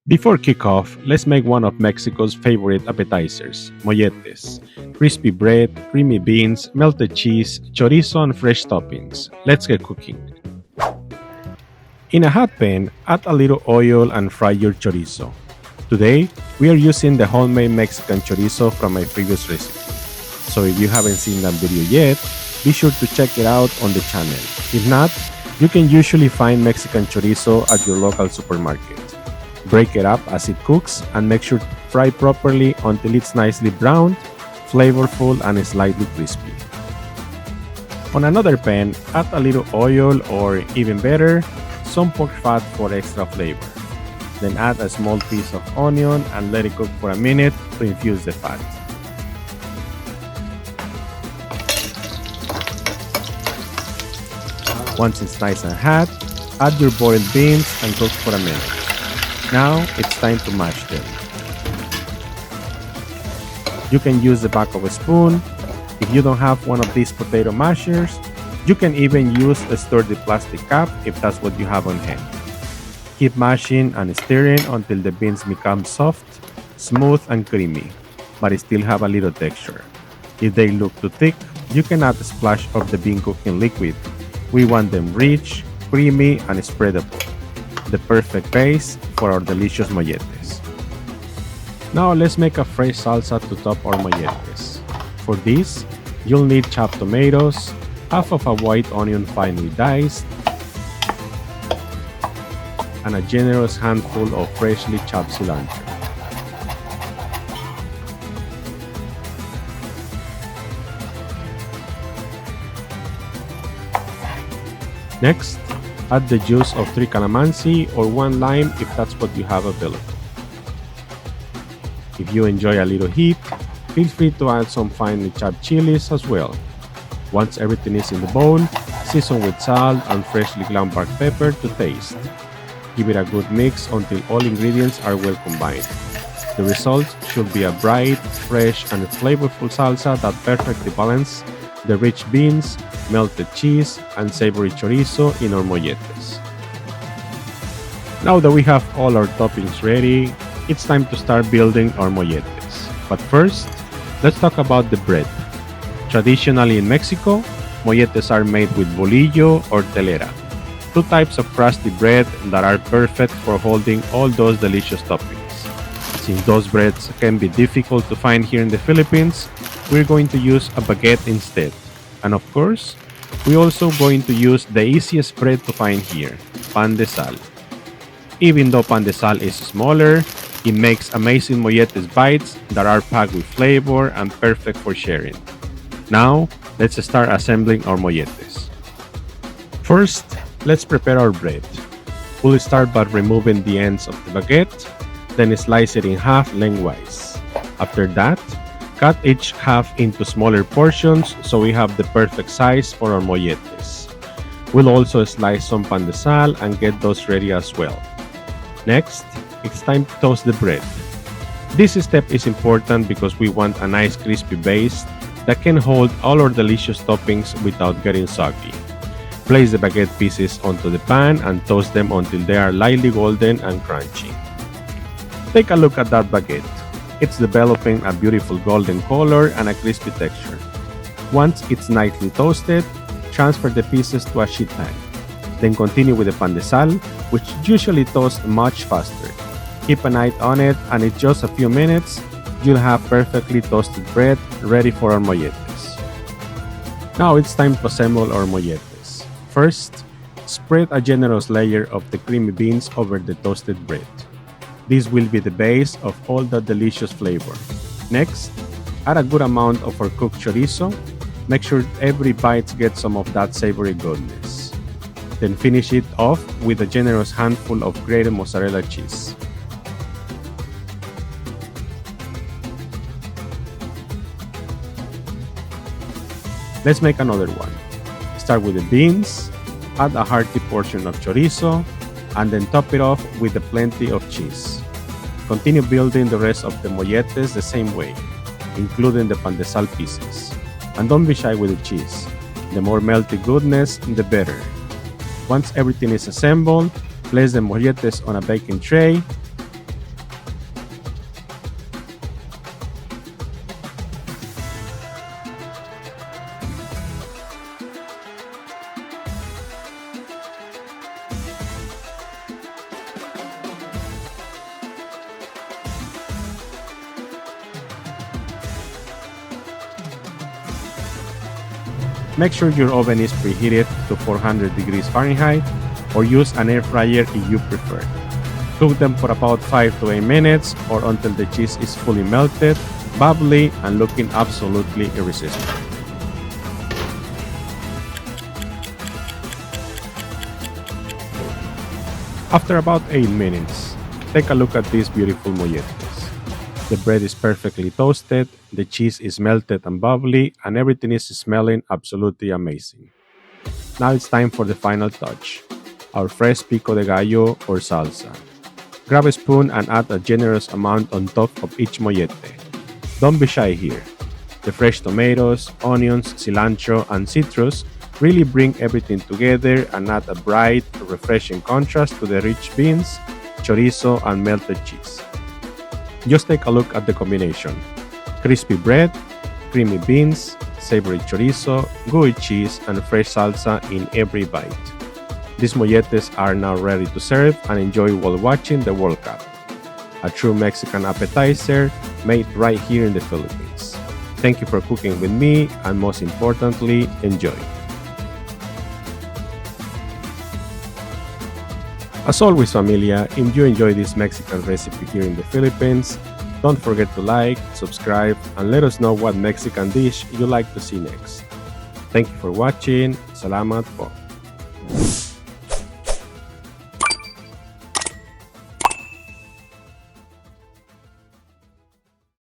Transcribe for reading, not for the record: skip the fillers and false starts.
Before kickoff, let's make one of Mexico's favorite appetizers, molletes. Crispy bread, creamy beans, melted cheese, chorizo, and fresh toppings. Let's get cooking. In a hot pan, add a little oil and fry your chorizo. Today, we are using the homemade Mexican chorizo from my previous recipe. So if you haven't seen that video yet, be sure to check it out on the channel. If not, you can usually find Mexican chorizo at your local supermarket. Break it up as it cooks and make sure to fry properly until it's nicely browned, flavorful, and slightly crispy. On another pan, add a little oil or, even better, some pork fat for extra flavor. Then add a small piece of onion and let it cook for a minute to infuse the fat. Once it's nice and hot, add your boiled beans and cook for a minute. Now it's time to mash them. You can use the back of a spoon. If you don't have one of these potato mashers, you can even use a sturdy plastic cup if that's what you have on hand. Keep mashing and stirring until the beans become soft, smooth, and creamy, but still have a little texture. If they look too thick, you can add a splash of the bean cooking liquid. We want them rich, creamy, and spreadable. The perfect base for our delicious molletes. Now let's make a fresh salsa to top our molletes. For this, you'll need chopped tomatoes, half of a white onion finely diced, and a generous handful of freshly chopped cilantro. Next, add the juice of 3 calamansi or 1 lime if that's what you have available. If you enjoy a little heat, feel free to add some finely chopped chilies as well. Once everything is in the bowl, season with salt and freshly ground black pepper to taste. Give it a good mix until all ingredients are well combined. The result should be a bright, fresh, and flavorful salsa that perfectly balances the rich beans, melted cheese, and savory chorizo in our molletes. Now that we have all our toppings ready, it's time to start building our molletes. But first, let's talk about the bread. Traditionally in Mexico, molletes are made with bolillo or telera, two types of crusty bread that are perfect for holding all those delicious toppings. Since those breads can be difficult to find here in the Philippines, we're going to use a baguette instead. And of course, we're also going to use the easiest bread to find here, pan de sal. Even though pan de sal is smaller, it makes amazing molletes bites that are packed with flavor and perfect for sharing. Now, let's start assembling our molletes. First, let's prepare our bread. We'll start by removing the ends of the baguette, then slice it in half lengthwise. After that, cut each half into smaller portions so we have the perfect size for our molletes. We'll also slice some pan de sal and get those ready as well. Next, it's time to toast the bread. This step is important because we want a nice crispy base that can hold all our delicious toppings without getting soggy. Place the baguette pieces onto the pan and toast them until they are lightly golden and crunchy. Take a look at that baguette. It's developing a beautiful golden color and a crispy texture. Once it's nicely toasted, transfer the pieces to a sheet pan. Then continue with the pan de sal, which usually toasts much faster. Keep an eye on it, and in just a few minutes, you'll have perfectly toasted bread ready for our molletes. Now it's time to assemble our molletes. First, spread a generous layer of the creamy beans over the toasted bread. This will be the base of all the delicious flavor. Next, add a good amount of our cooked chorizo. Make sure every bite gets some of that savory goodness. Then finish it off with a generous handful of grated mozzarella cheese. Let's make another one. Start with the beans, add a hearty portion of chorizo, and then top it off with plenty of cheese. Continue building the rest of the molletes the same way, including the pan de sal pieces. And don't be shy with the cheese. The more melty goodness, the better. Once everything is assembled, place the molletes on a baking tray. Make sure your oven is preheated to 400 degrees Fahrenheit or use an air fryer if you prefer. Cook them for about 5 to 8 minutes or until the cheese is fully melted, bubbly, and looking absolutely irresistible. After about 8 minutes, take a look at these beautiful molletes. The bread is perfectly toasted, the cheese is melted and bubbly, and everything is smelling absolutely amazing. Now it's time for the final touch, our fresh pico de gallo or salsa. Grab a spoon and add a generous amount on top of each mollete. Don't be shy here. The fresh tomatoes, onions, cilantro, and citrus really bring everything together and add a bright, refreshing contrast to the rich beans, chorizo, and melted cheese. Just take a look at the combination. Crispy bread, creamy beans, savory chorizo, gooey cheese, and fresh salsa in every bite. These molletes are now ready to serve and enjoy while watching the World Cup. A true Mexican appetizer made right here in the Philippines. Thank you for cooking with me, and most importantly, enjoy. As always, familia, if you enjoy this Mexican recipe here in the Philippines, don't forget to like, subscribe, and let us know what Mexican dish you'd like to see next. Thank you for watching. Salamat po.